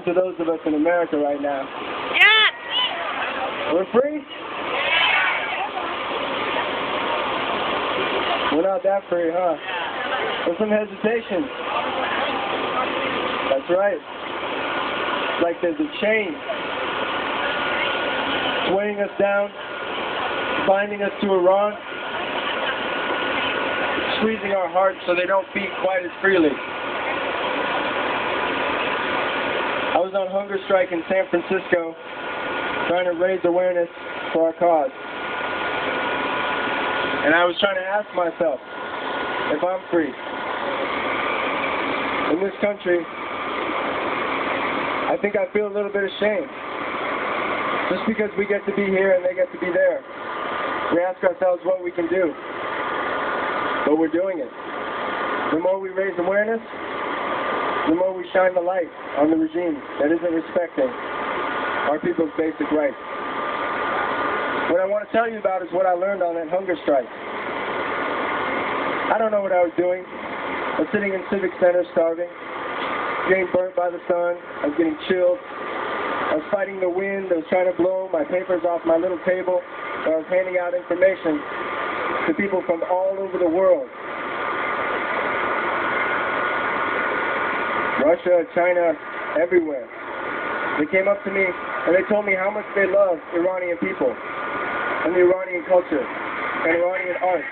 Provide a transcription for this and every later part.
to those of us in America right now. Yes! We're free? We're not that free, huh? There's some hesitation. That's right. It's like there's a chain weighing us down, binding us to Iran, squeezing our hearts so they don't beat quite as freely. I was on hunger strike in San Francisco trying to raise awareness for our cause. And I was trying to ask myself if I'm free. In this country, I think I feel a little bit ashamed. Just because we get to be here and they get to be there. We ask ourselves what we can do. But we're doing it. The more we raise awareness, the more we shine the light on the regime that isn't respecting our people's basic rights. What I want to tell you about is what I learned on that hunger strike. I don't know what I was doing. I was sitting in Civic Center starving, getting burnt by the sun. I was getting chilled. I was fighting the wind. I was trying to blow my papers off my little table. I was handing out information to people from all over the world. Russia, China, everywhere. They came up to me and they told me how much they love Iranian people and the Iranian culture and Iranian art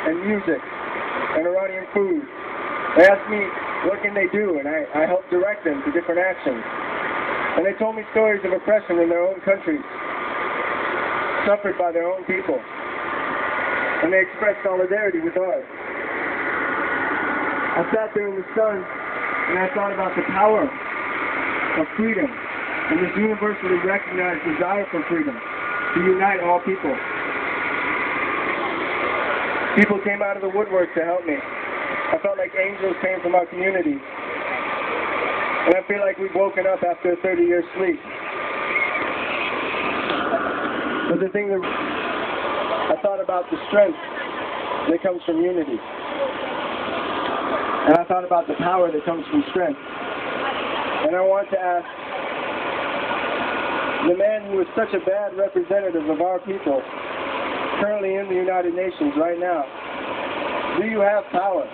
and music and Iranian food. They asked me what can they do, and I helped direct them to different actions. And they told me stories of oppression in their own countries, suffered by their own people. And they expressed solidarity with ours. I sat there in the sun and I thought about the power of freedom and this universally recognized desire for freedom to unite all people. People came out of the woodwork to help me. I felt like angels came from our community. And I feel like we've woken up after a 30-year sleep. But the thing that I thought about the strength that comes from unity. And I thought about the power that comes from strength. And I want to ask the man who is such a bad representative of our people, currently in the United Nations right now, do you have power?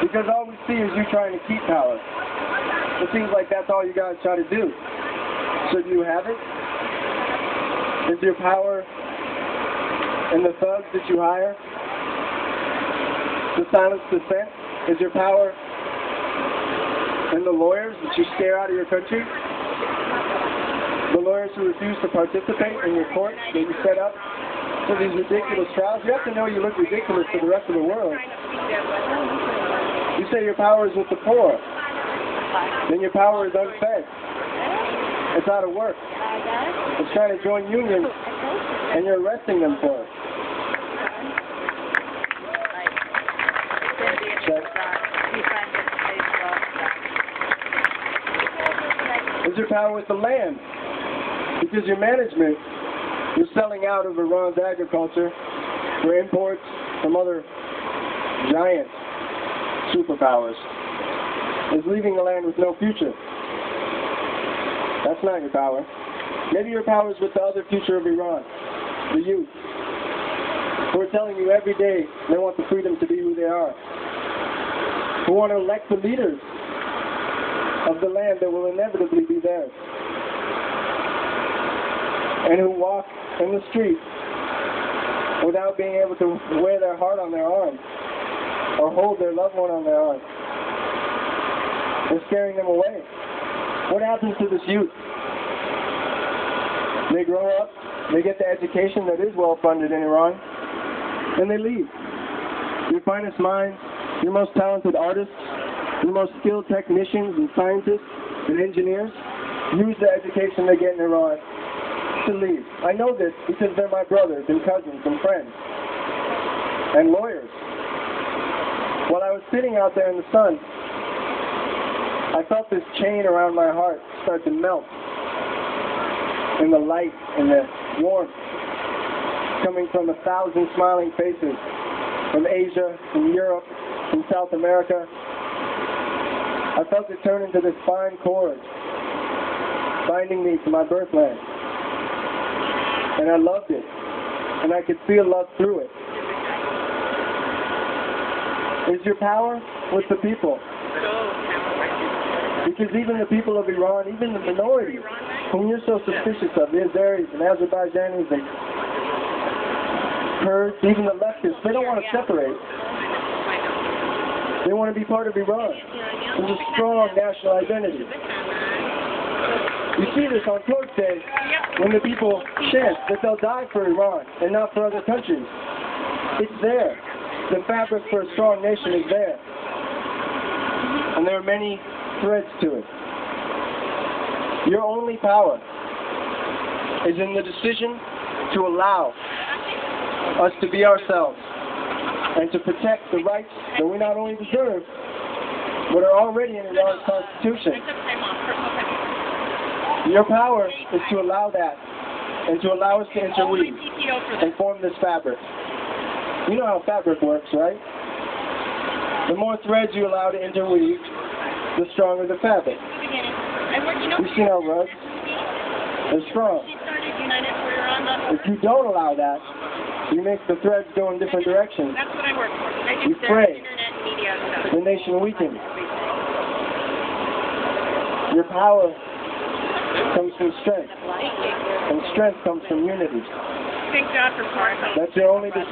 Because all we see is you trying to keep power. It seems like that's all you guys try to do. So do you have it? Is your power in the thugs that you hire to silence dissent? Is your power in the lawyers that you scare out of your country? The lawyers who refuse to participate in your courts that you set up for these ridiculous trials? You have to know you look ridiculous to the rest of the world. You say your power is with the poor. Then your power is unfed. It's out of work. It's trying to join unions, and you're arresting them for it. Check. Is your power with the land? Because your management, you're selling out of Iran's agriculture for imports from other giant superpowers. Is leaving the land with no future. That's not your power. Maybe your power is with the other future of Iran, the youth, who are telling you every day they want the freedom to be who they are, who want to elect the leaders of the land that will inevitably be theirs, and who walk in the street without being able to wear their heart on their arm or hold their loved one on their arm. They're scaring them away. What happens to this youth? They grow up, they get the education that is well funded in Iran, and they leave. Your finest minds, your most talented artists, your most skilled technicians and scientists and engineers use the education they get in Iran to leave. I know this because they're my brothers and cousins and friends and lawyers. While I was sitting out there in the sun, I felt this chain around my heart start to melt in the light and the warmth coming from 1,000 smiling faces from Asia, from Europe, from South America. I felt it turn into this fine cord, binding me to my birthland. And I loved it. And I could feel love through it. Is your power with the people? Because even the people of Iran, even the minority, whom you're so suspicious of, the Azeris and Azerbaijanis and Kurds, even the leftists, they don't want to separate. They want to be part of Iran. There's a strong national identity. You see this on Torch Day when the people chant that they'll die for Iran and not for other countries. It's there. The fabric for a strong nation is there. And there are many threads to it. Your only power is in the decision to allow us to be ourselves and to protect the rights that we not only deserve, but are already in Iran's constitution. Your power is to allow that and to allow us to interweave and form this fabric. You know how fabric works, right? The more threads you allow to interweave, the stronger the fabric. You've seen our rugs. They're strong. If you don't allow that, you make the threads go in different directions. You fray. The nation weakens. Your power comes from strength. And strength comes from unity. Thank God for That's your only decision.